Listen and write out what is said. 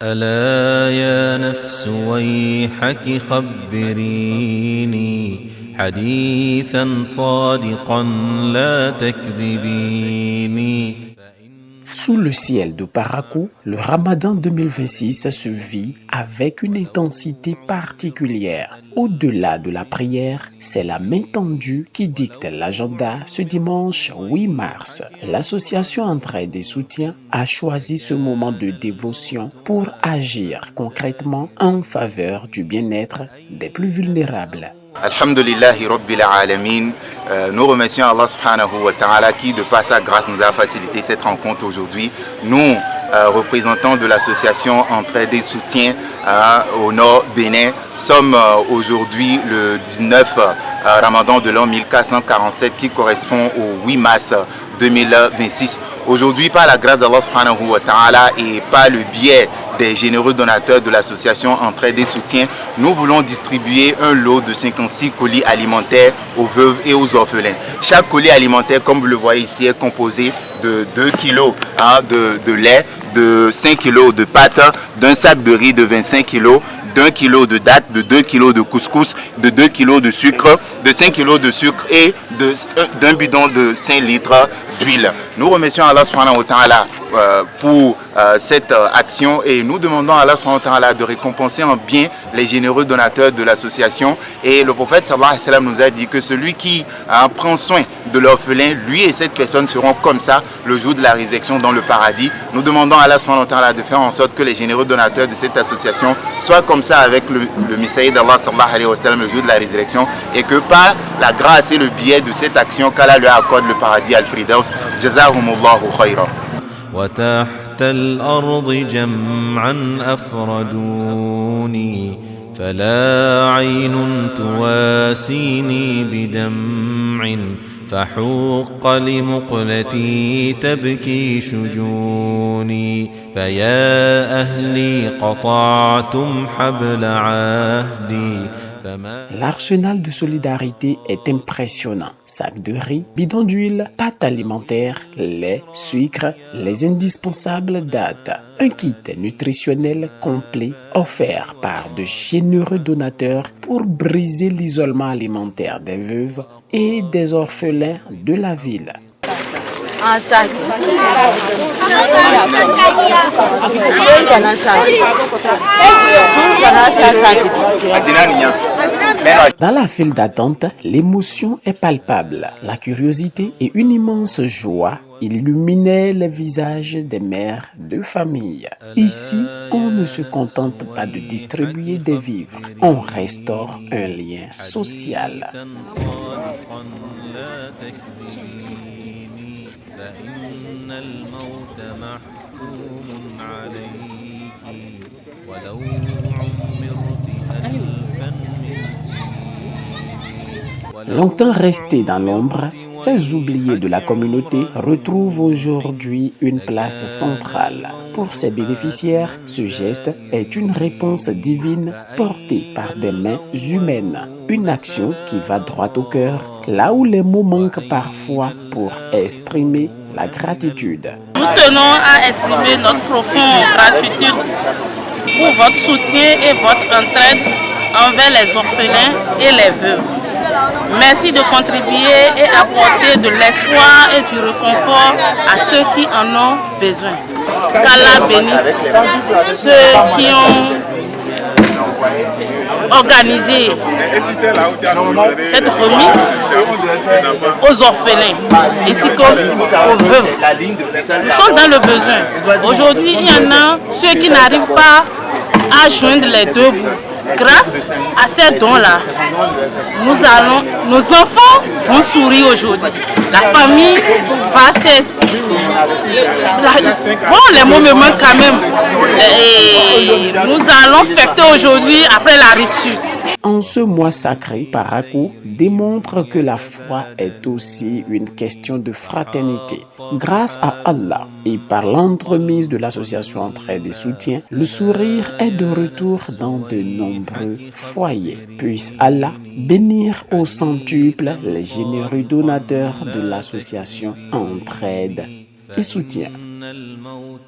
ألا يا نفس ويحك خبريني حديثا صادقا لا تكذبيني. Sous le ciel de Parakou, le Ramadan 2026 se vit avec une intensité particulière. Au-delà de la prière, c'est la main tendue qui dicte l'agenda ce dimanche 8 mars. L'association Entraide et Soutien a choisi ce moment de dévotion pour agir concrètement en faveur du bien-être des plus vulnérables. Alhamdulillahi Rabbil Alamin. Nous remercions Allah subhanahu wa ta'ala qui de par sa grâce nous a facilité cette rencontre aujourd'hui. Nous, représentants de l'association Entraide et Soutien au Nord Bénin, sommes aujourd'hui le 19 Ramadan de l'an 1447 qui correspond au 8 mars 2026. Aujourd'hui, par la grâce d'Allah subhanahu wa ta'ala et par le biais des généreux donateurs de l'association Entraide et Soutien, nous voulons distribuer un lot de 56 colis alimentaires aux veuves et aux orphelins. Chaque colis alimentaire, comme vous le voyez ici, est composé de 2 kilos de lait, de 5 kilos de pâtes, d'un sac de riz de 25 kilos, d'1 kilo de dattes, de 2 kilos de couscous, de 2 kilos de sucre, de 5 kilos de sucre et d'un bidon de 5 litres d'huile. Nous remercions Allah subhanahu wa ta'ala pour cette action et nous demandons à Allah subhanahu wa ta'ala de récompenser en bien les généreux donateurs de l'association. Et le prophète sallallahu alayhi wa sallam nous a dit que celui qui prend soin de l'orphelin, lui et cette personne seront comme ça le jour de la résurrection dans le paradis. Nous demandons à Allah subhanahu wa ta'ala de faire en sorte que les généreux donateurs de cette association soient comme ça avec le messager d'Allah sallallahu alayhi wa sallam le jour de la résurrection et que par la grâce et le biais de cette action qu'Allah leur accorde le paradis al-Firdaus. Jazahumullahu khayran. وتحت الأرض جمعا أفردوني فلا عين تواسيني بدمع فحوق لمقلتي تبكي شجوني فيا أهلي قطعتم حبل عهدي. L'arsenal de solidarité est impressionnant. Sacs de riz, bidons d'huile, pâtes alimentaires, lait, sucre, les indispensables dates. Un kit nutritionnel complet offert par de généreux donateurs pour briser l'isolement alimentaire des veuves et des orphelins de la ville. Dans la file d'attente, l'émotion est palpable. La curiosité et une immense joie illuminaient les visages des mères de famille. Ici, on ne se contente pas de distribuer des vivres, on restaure un lien social. Longtemps restés dans l'ombre, ces oubliés de la communauté retrouvent aujourd'hui une place centrale. Pour ces bénéficiaires, ce geste est une réponse divine portée par des mains humaines. Une action qui va droit au cœur, là où les mots manquent parfois pour exprimer la gratitude. Nous tenons à exprimer notre profonde gratitude pour votre soutien et votre entraide envers les orphelins et les veuves. Merci de contribuer et apporter de l'espoir et du réconfort à ceux qui en ont besoin. Qu'Allah bénisse ceux qui ont organisé cette remise aux orphelins ainsi qu'aux veuves. Nous sommes dans le besoin. Aujourd'hui, il y en a ceux qui n'arrivent pas à joindre les deux bouts. Grâce à ces dons-là, nos enfants vont sourire aujourd'hui. La famille va cesser. Bon, les mots me manquent quand même. Et nous allons fêter aujourd'hui après la ritude. En ce mois sacré, Parakou démontre que la foi est aussi une question de fraternité. Grâce à Allah et par l'entremise de l'association Entraide et Soutien, le sourire est de retour dans de nombreux foyers. Puisse Allah bénir au centuple les généreux donateurs de l'association Entraide et Soutien.